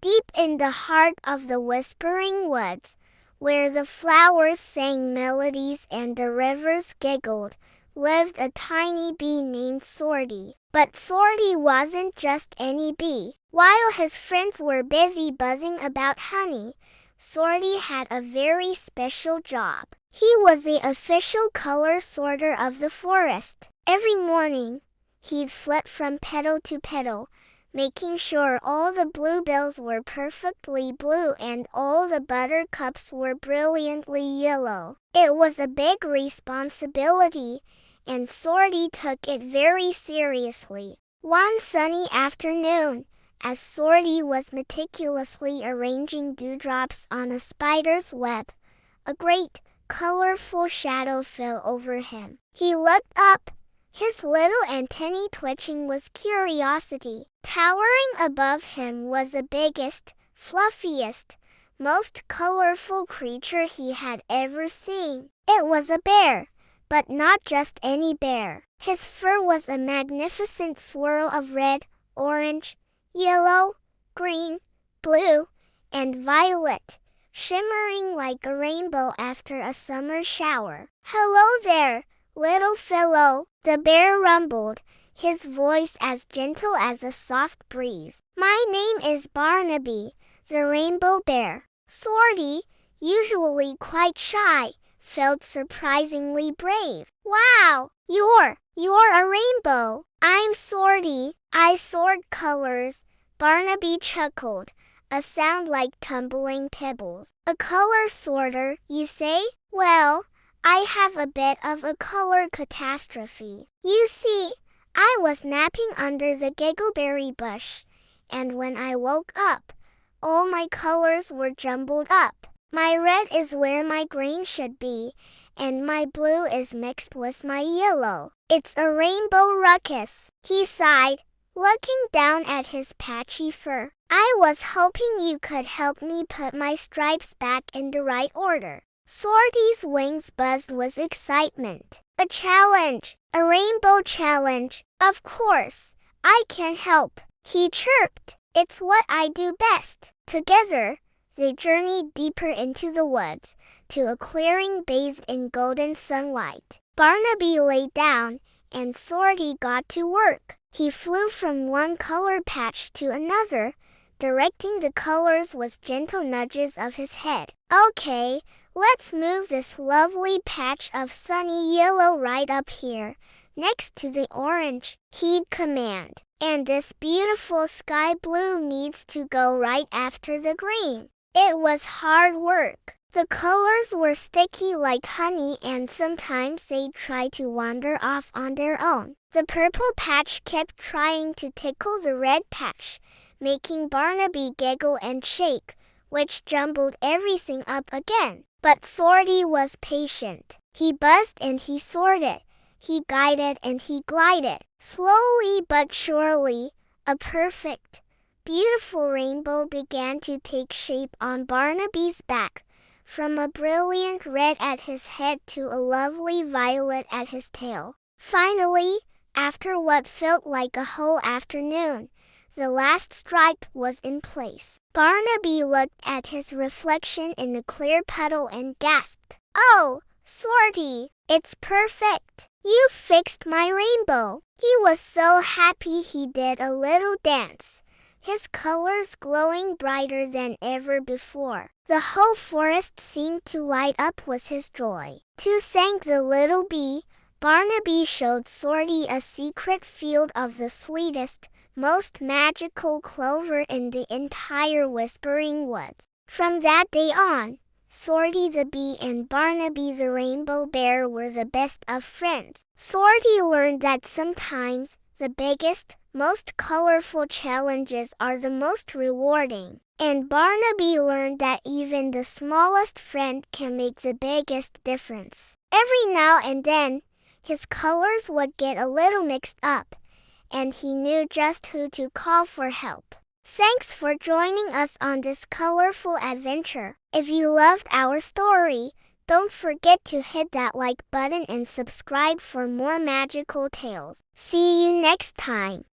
Deep in the heart of the whispering woods, where the flowers sang melodies and the rivers giggled, lived a tiny bee named Sorty. But Sorty wasn't just any bee. While his friends were busy buzzing about honey, Sorty had a very special job. He was the official color sorter of the forest. Every morning, he'd flit from petal to petal, making sure all the bluebells were perfectly blue and all the buttercups were brilliantly yellow. It was a big responsibility, and Sorty took it very seriously. One sunny afternoon, as Sorty was meticulously arranging dewdrops on a spider's web, a great, colorful shadow fell over him. He looked up, his little antennae twitching with curiosity. Towering above him was the biggest, fluffiest, most colorful creature he had ever seen. It was a bear, but not just any bear. His fur was a magnificent swirl of red, orange, yellow, green, blue, and violet, shimmering like a rainbow after a summer shower. "Hello there, little fellow," the bear rumbled, his voice as gentle as a soft breeze. "My name is Barnaby, the rainbow bear." Sorty, usually quite shy, felt surprisingly brave. "Wow, you're a rainbow." "I'm Sorty, I sort colors," Barnaby chuckled, a sound like tumbling pebbles. "A color sorter, you say? Well, I have a bit of a color catastrophe. You see, I was napping under the giggleberry bush, and when I woke up, all my colors were jumbled up. My red is where my green should be, and my blue is mixed with my yellow. It's a rainbow ruckus," he sighed, looking down at his patchy fur. "I was hoping you could help me put my stripes back in the right order." Sorty's wings buzzed with excitement. "A challenge! A rainbow challenge! Of course, I can help," he chirped. "It's what I do best." Together, they journeyed deeper into the woods, to a clearing bathed in golden sunlight. Barnaby lay down, and Sorty got to work. He flew from one color patch to another, directing the colors with gentle nudges of his head. "Okay, let's move this lovely patch of sunny yellow right up here, next to the orange," he'd command. "And this beautiful sky blue needs to go right after the green." It was hard work. The colors were sticky like honey, and sometimes they'd try to wander off on their own. The purple patch kept trying to tickle the red patch, making Barnaby giggle and shake, which jumbled everything up again. But Sorty was patient. He buzzed and he sorted. He guided and he glided. Slowly but surely, a perfect, beautiful rainbow began to take shape on Barnaby's back, from a brilliant red at his head to a lovely violet at his tail. Finally, after what felt like a whole afternoon, the last stripe was in place. Barnaby looked at his reflection in the clear puddle and gasped, "Oh, Sorty, it's perfect! You fixed my rainbow." He was so happy he did a little dance, his colors glowing brighter than ever before. The whole forest seemed to light up with his joy. To thank the little bee, Barnaby showed Sorty a secret field of the sweetest, most magical clover in the entire Whispering Woods. From that day on, Sorty the bee and Barnaby the rainbow bear were the best of friends. Sorty learned that sometimes the biggest, most colorful challenges are the most rewarding. And Barnaby learned that even the smallest friend can make the biggest difference. Every now and then, his colors would get a little mixed up, and he knew just who to call for help. Thanks for joining us on this colorful adventure. If you loved our story, don't forget to hit that like button and subscribe for more magical tales. See you next time.